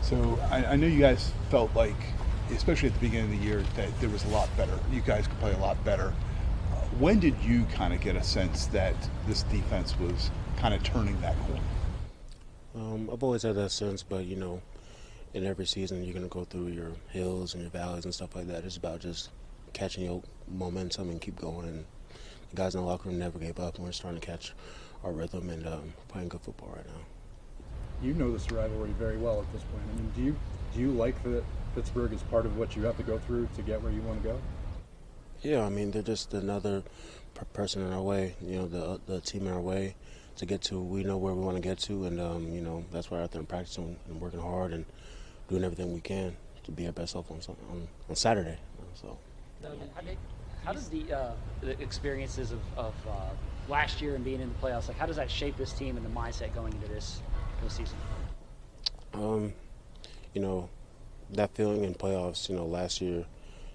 So I know you guys felt like, especially at the beginning of the year, that there was a lot better. You guys could play a lot better. When did you kind of get a sense that this defense was kind of turning that corner? I've always had that sense, but in every season you're gonna go through your hills and your valleys and stuff like that. It's about just catching your momentum and keep going. And the guys in the locker room never gave up, and we're starting to catch our rhythm and playing good football right now. You know this rivalry very well at this point. I mean, do you like that Pittsburgh is part of what you have to go through to get where you want to go? Yeah, I mean they're just another person in our way. The team in our way to get to. We know where we want to get to, and that's why we're out there and practicing and working hard and doing everything we can to be our best self on Saturday. So. How does the experiences of last year and being in the playoffs, like how does that shape this team and the mindset going into this season? That feeling in playoffs, last year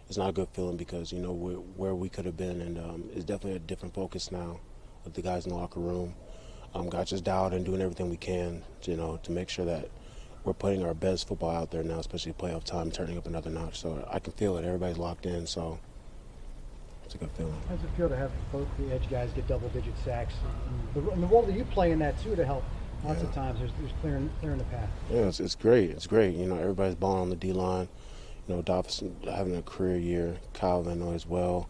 is not a good feeling because, we're where we could have been, and it's definitely a different focus now with the guys in the locker room. Guys just dialed and doing everything we can, to make sure that we're putting our best football out there now, especially playoff time, turning up another notch. So I can feel it. Everybody's locked in, so it's a good feeling. How does it feel to have both the edge guys get double-digit sacks? And the role that you play in that, too, to help. Lots of times there's clearing the path. Yeah, it's great. It's great. Everybody's balling on the D-line. Dobson having a career year. Kyle Van Noy as well.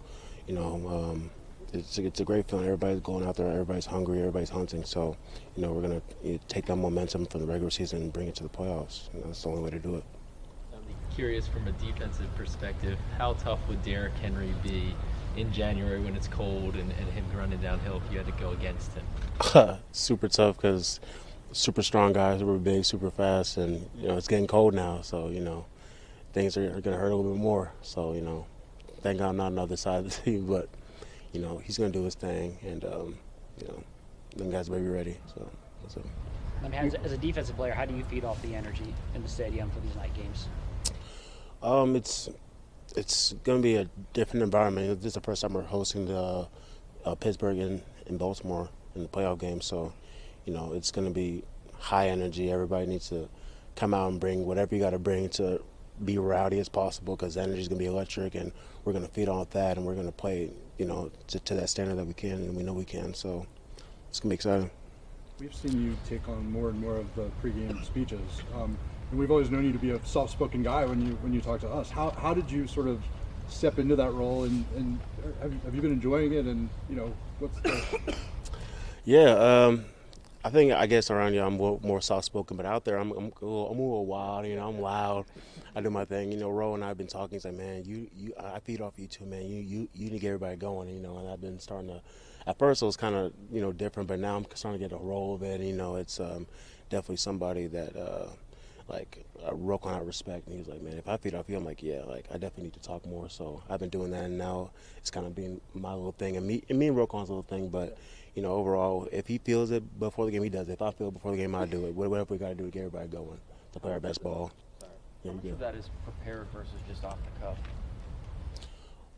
It's a great feeling. Everybody's going out there. Everybody's hungry. Everybody's hunting. So, we're going to take that momentum from the regular season and bring it to the playoffs. That's the only way to do it. I'm curious from a defensive perspective, how tough would Derrick Henry be in January when it's cold and him running downhill if you had to go against him? Super tough because super strong guys, super big, super fast, and it's getting cold now, so things are going to hurt a little bit more. So thank God I'm not on the other side of the team, but he's going to do his thing, and them guys may be ready. So that's it. I mean, as a defensive player, how do you feed off the energy in the stadium for these night games? It's going to be a different environment. This is the first time we're hosting the Pittsburgh in Baltimore in the playoff game, so it's going to be high energy. Everybody needs to come out and bring whatever you got to bring to be rowdy as possible because the energy is going to be electric, and we're going to feed off that, and we're going to play to that standard that we can, and we know we can. So it's going to be exciting. We've seen you take on more and more of the pregame speeches, and we've always known you to be a soft-spoken guy when you talk to us. How did you sort of step into that role, and have you been enjoying it? And what's the Yeah, I guess around you I'm more soft-spoken, but out there I'm a little wild. I'm loud. I do my thing. Ro and I have been talking. He's like, man, I feed off you too, man. You need to get everybody going. And I've been starting to. At first it was kind of different, but now I'm starting to get a roll of it. It's definitely somebody that Ro kind of respect. And he's like, man, if I feed off you, I'm like, yeah, I definitely need to talk more. So I've been doing that, and now it's kind of being my little thing, and me and Roquan's little thing, but. Overall, if he feels it before the game, he does it. If I feel it before the game, I do it. Whatever we got to do to get everybody going, to play our best ball. How much of that is prepared versus just off the cuff?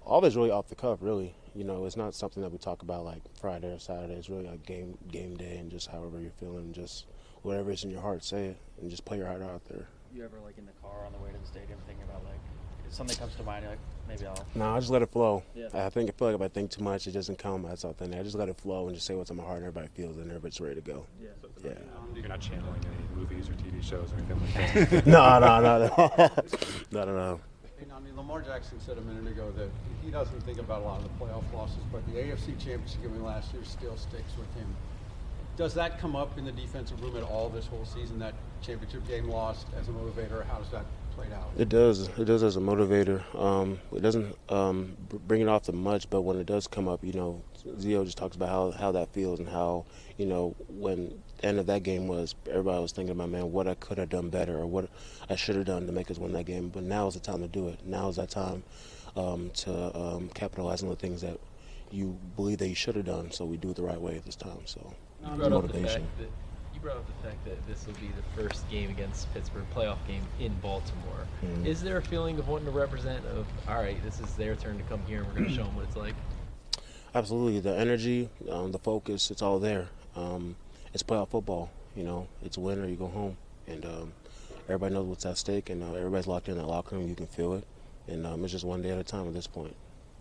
All of it's really off the cuff, really. It's not something that we talk about like Friday or Saturday. It's really like game day and just however you're feeling, just whatever is in your heart, say it, and just play your heart out there. You ever in the car on the way to the stadium thinking about if something comes to mind, maybe I'll. No, I just let it flow. Yeah. I feel like if I think too much, it doesn't come as authentic. I just let it flow and just say what's on my heart, and everybody feels it, and everybody's ready to go. Yeah. Yeah. You're not channeling any movies or TV shows or anything like that? No. Not at all. Hey, Nnamdi, Lamar Jackson said a minute ago that he doesn't think about a lot of the playoff losses, but the AFC Championship game last year still sticks with him. Does that come up in the defensive room at all this whole season, that championship game lost as a motivator? How does that play out? It does. It does as a motivator. It doesn't bring it off the much, but when it does come up, Zio just talks about how that feels and how, when the end of that game was, everybody was thinking about, man, what I could have done better or what I should have done to make us win that game. But now is the time to do it. Now is that time to capitalize on the things that you believe that you should have done, so we do it the right way at this time. So You brought up the fact that this will be the first game against Pittsburgh, playoff game in Baltimore. Mm-hmm. Is there a feeling of wanting to represent all right, this is their turn to come here and we're going to show them what it's like? Absolutely. The energy, the focus, it's all there. It's playoff football. It's win or you go home. And everybody knows what's at stake, and everybody's locked in that locker room. You can feel it, and it's just one day at a time at this point.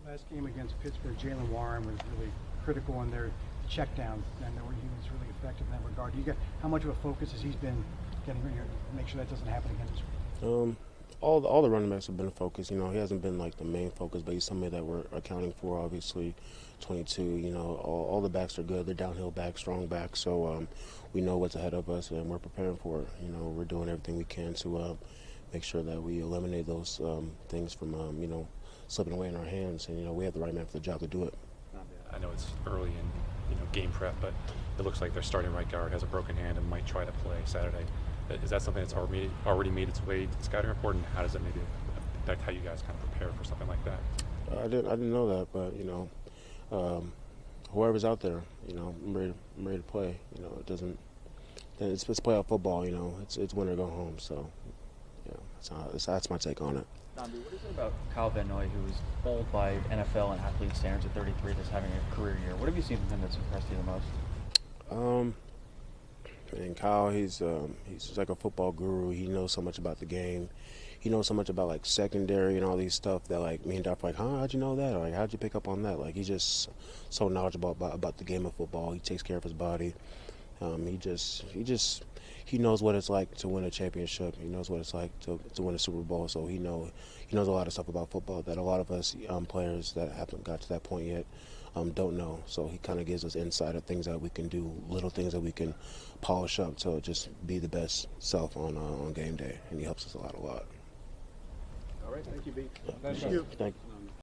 Last game against Pittsburgh, Jalen Warren was really critical in their checkdowns, and he was really effective in that regard. How much of a focus has he been getting ready to make sure that doesn't happen again this week? All the running backs have been a focus. He hasn't been like the main focus, but he's somebody that we're accounting for. Obviously, 22. All the backs are good. They're downhill backs, strong backs. So we know what's ahead of us, and we're preparing for it. We're doing everything we can to make sure that we eliminate those things from slipping away in our hands. And we have the right man for the job to do it. I know it's early in game prep, but it looks like their starting right guard has a broken hand and might try to play Saturday. Is that something that's already made its way to the scouting report, and how does that maybe affect how you guys kind of prepare for something like that? I didn't know that, but whoever's out there, I'm ready to play. It doesn't. It's playoff football. It's win or go home. So, that's my take on it. Nnamdi, what is it about Kyle Van Noy, who is bowled by NFL and athlete standards at 33, that's having a career year? What have you seen from him that's impressed you the most? And Kyle, he's like a football guru. He knows so much about the game. He knows so much about like secondary and all these stuff that like me and Doc are like, how'd you know that? Or like, how'd you pick up on that? Like, he's just so knowledgeable about the game of football. He takes care of his body. He knows what it's like to win a championship. He knows what it's like to win a Super Bowl. So he knows a lot of stuff about football that a lot of us players that haven't got to that point yet don't know. So he kind of gives us insight of things that we can do, little things that we can polish up to just be the best self on game day, and he helps us a lot. All right, thank you, B. Thank you.